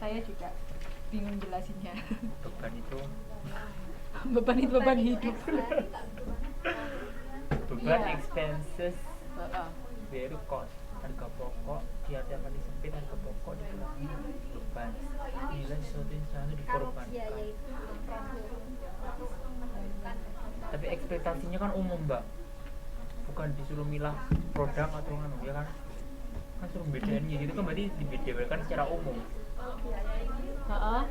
Saya juga bingung jelasinnya. Beban itu Beban itu beban hidup. beban Iya. expenses Heeh. baru cost, harga pokok diartikan disempit, harga pokok dikurangi beban, nilai sesuatu yang selalu dikorbankan. Tapi ekspektasinya kan umum mbak, bukan disuruh milah produk atau anu ya kan, kan suruh bedain gitu kan, berarti dibedakan secara umum. Heeh.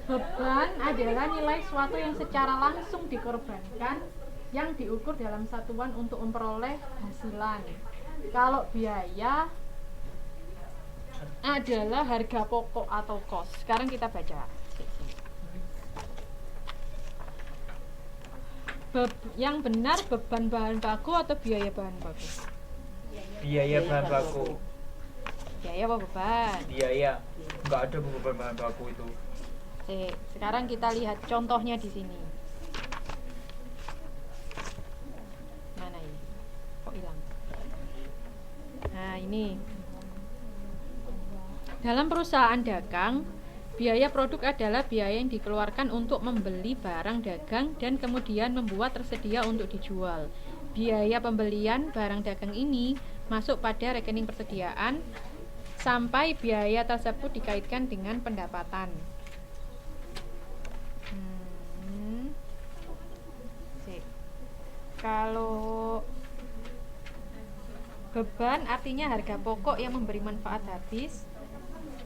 Beban adalah nilai suatu yang secara langsung dikorbankan yang diukur dalam satuan untuk memperoleh hasilan. Kalau biaya adalah harga pokok atau kos. Sekarang kita baca. Yang benar beban bahan baku atau biaya bahan baku? Biaya bahan baku. Biaya apa beban? Biaya, nggak ada beban bahan baku itu. Sekarang kita lihat contohnya di sini. Mana ini? Kok hilang? Nah, ini. Dalam perusahaan dagang, biaya produk adalah biaya yang dikeluarkan untuk membeli barang dagang dan kemudian membuat tersedia untuk dijual. Biaya pembelian barang dagang ini masuk pada rekening persediaan sampai biaya tersebut dikaitkan dengan pendapatan. Kalau beban artinya harga pokok yang memberi manfaat habis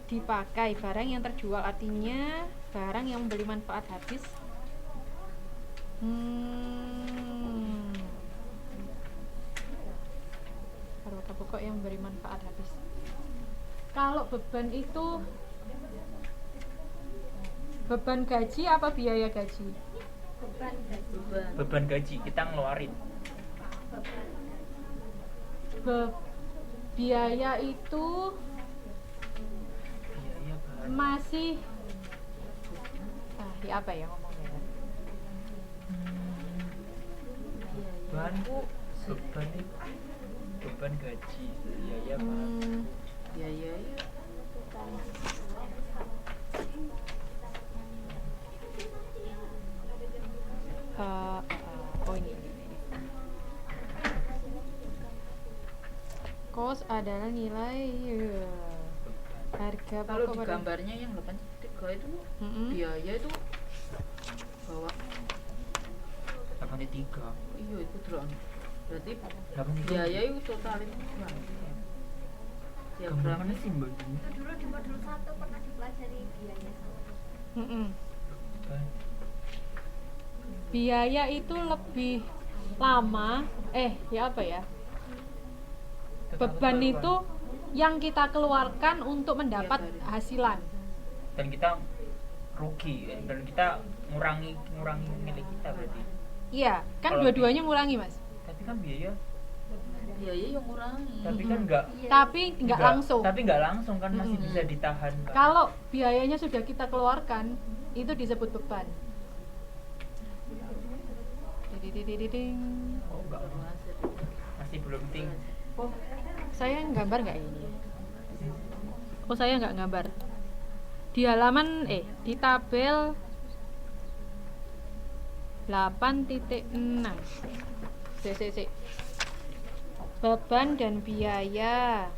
dipakai, barang yang terjual artinya barang yang memberi manfaat habis. Harga pokok yang memberi manfaat habis. Kalau beban itu beban gaji apa biaya gaji? Beban gaji kita ngeluarin. Biaya itu Biaya bahan masih ya apa ya ngomongnya? beban itu beban gaji, biaya bahan. Biaya oh ini. Kos adalah nilai harga kalau pokok di gambarnya yang 8.3 itu biaya itu bawah 8.3. iya itu drone, berarti 8.3. biaya itu total itu berapa ya? Gambar mana sih mbak? Dulu di modul 1 pernah dipelajari biaya. Biaya itu lebih lama ya apa ya? Beban itu yang kita keluarkan untuk mendapat hasilan. Dan kita rugi dan kita ngurangi milik kita berarti. Iya, kan Kalau dua-duanya ngurangi, Mas. Tapi kan biaya yang ngurangi. tapi kan enggak Tapi nggak langsung. Tapi nggak langsung kan, masih bisa ditahan kan? Kalau biayanya sudah kita keluarkan, itu disebut beban. Dididididing. Oh enggak, masih belum ting. Oh, saya nggambar nggak ini? Oh, saya nggak nggambar. Di halaman di tabel 8.6. Sik. Beban dan biaya.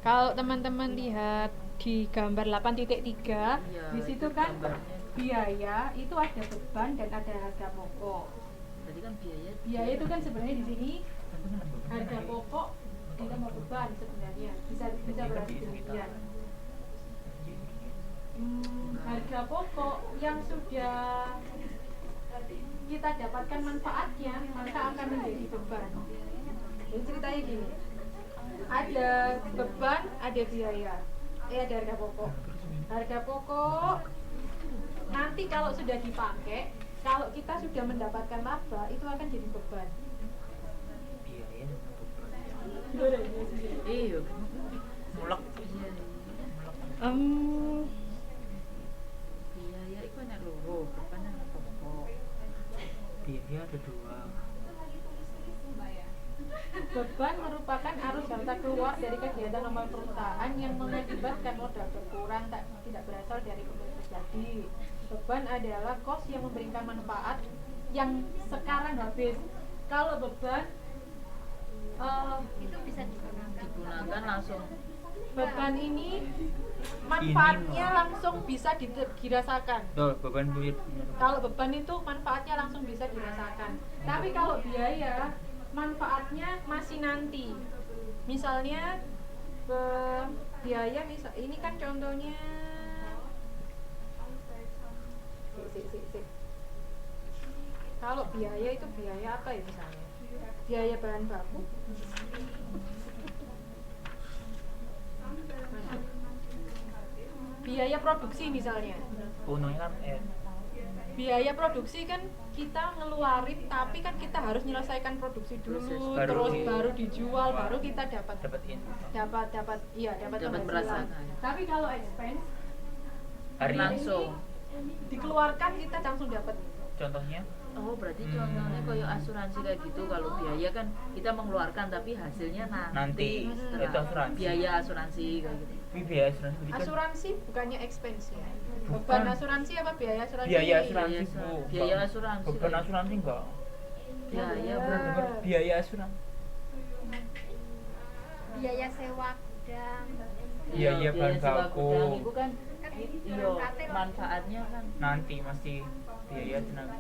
Kalau teman-teman lihat di gambar 8.3, di situ kan biaya itu ada beban dan ada harga pokok. Tadi kan Biaya itu kan sebenarnya di sini harga pokok ditambah beban sebenarnya. Bisa berarti demikian. Harga pokok yang sudah kita dapatkan manfaatnya, maka akan menjadi beban. Jadi ceritanya gini, ada beban, ada biaya, ada harga pokok. Harga pokok nanti kalau sudah dipakai, kalau kita sudah mendapatkan laba, itu akan jadi beban. Biaya dan beban. iya Mulak. Biaya itu enak loro, beban enak pokok. Biaya ada 2. Beban merupakan arus harta keluar dari kegiatan normal perusahaan yang mengakibatkan modal berkurang tidak berasal dari pemilik terjadi. Beban adalah kos yang memberikan manfaat yang sekarang habis. Kalau beban Itu bisa Digunakan langsung. beban ini manfaatnya langsung bisa dirasakan. Tuh, beban duit. Kalau beban itu manfaatnya langsung bisa dirasakan. Tapi kalau biaya manfaatnya masih nanti. Misalnya biaya ini kan contohnya Sik. Kalau biaya itu biaya apa ya misalnya? Biaya bahan baku. Biaya produksi misalnya. Untungnya kan Biaya produksi kan kita ngeluarin, tapi kan kita harus menyelesaikan produksi dulu, Baru baru dijual, baru kita dapat dapetin dapat Dapat penghasilan. merasakan. Tapi kalau expense hari Langsung. dikeluarkan kita langsung dapat. contohnya Oh, berarti contohnya kayak asuransi kayak gitu. Kalau biaya kan kita mengeluarkan tapi hasilnya nanti, Nanti. setelah Itu asuransi. biaya asuransi kayak gitu. ini biaya asuransi kan Asuransi bukannya expense ya? Bukan. Beban asuransi apa biaya asuransi? biaya asuransi Biaya Bu. biaya asuransi. beban asuransi enggak Biaya bener biaya asuransi biaya sewa gudang. Iya, bahan sewa baku. gudang itu kan Kan iya berangkatnya loh. manfaatnya kan. nanti masih biaya tenaga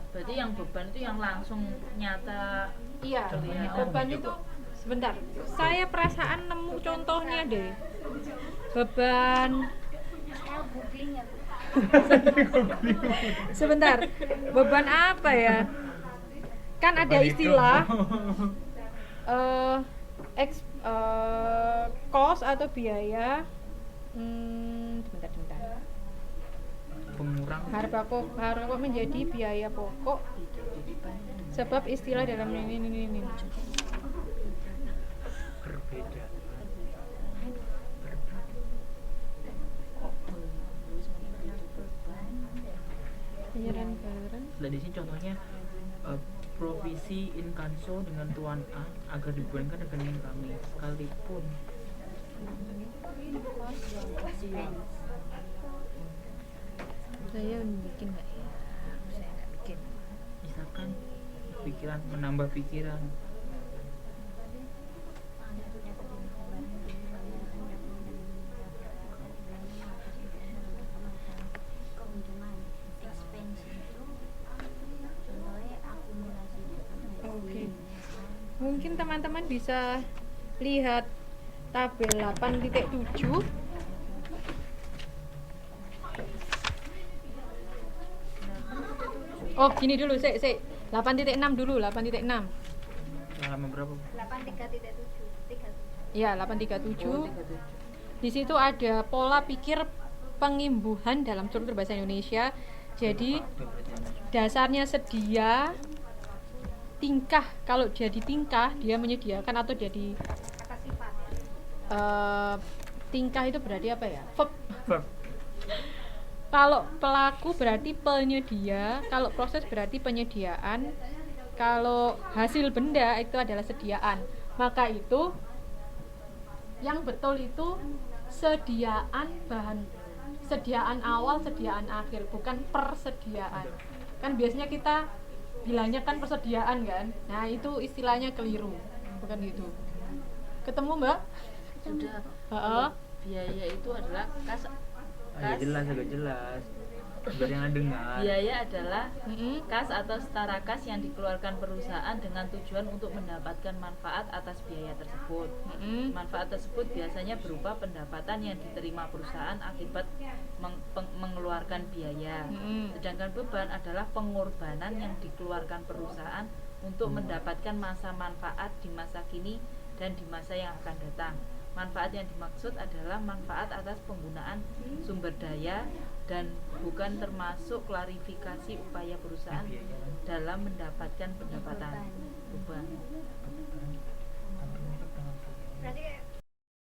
Berarti yang beban itu yang langsung nyata. Iya, Contohnya beban apa? itu sebentar. Saya perasaan nemu contohnya deh. Beban Saya googling ya, Bu. sebentar. Beban apa ya? Kan ada Beban istilah hidup. cost atau biaya sebentar. pengurang Harga pokok menjadi biaya pokok sebab istilah dalam ini. berbeda Penyerahan barang. Nah, di sini contohnya provisi inkanso dengan tuan A agar dibuangkan rekening kami sekalipun Saya bikin nggak ya? Saya nggak bikin. misalkan pikiran menambah pikiran Keuntungan expense itu contohnya akumulasi. Oke. Mungkin teman-teman bisa lihat tabel 8.7. Oh, gini dulu, sik. 8.6 dulu, 8.6. halaman berapa 83.7 Iya, 837. Oh, 37. Di situ ada pola pikir pengimbuhan dalam struktur bahasa Indonesia. Jadi dasarnya sedia, tingkah. Kalau jadi tingkah dia menyediakan atau jadi kata sifat ya. tingkah itu berarti apa ya? Verb. verb Kalau pelaku berarti penyedia, kalau proses berarti penyediaan, kalau hasil benda itu adalah sediaan. Maka itu yang betul itu sediaan bahan, sediaan awal, sediaan akhir, bukan persediaan. Kan biasanya kita bilangnya kan persediaan kan. Nah, itu istilahnya keliru. Bukan gitu. Ketemu, Mbak? Sudah. Heeh. Biaya itu adalah kas. jelas agak jelas biar yang dengar Biaya adalah Mm-mm. kas atau setara kas yang dikeluarkan perusahaan dengan tujuan untuk mendapatkan manfaat atas biaya tersebut. Mm-mm. Manfaat tersebut biasanya berupa pendapatan yang diterima perusahaan akibat mengeluarkan biaya. Mm-mm. Sedangkan beban adalah pengorbanan yang dikeluarkan perusahaan untuk mendapatkan masa manfaat di masa kini dan di masa yang akan datang. Manfaat yang dimaksud adalah manfaat atas penggunaan sumber daya dan bukan termasuk klarifikasi upaya perusahaan dalam mendapatkan pendapatan. Beban. Berarti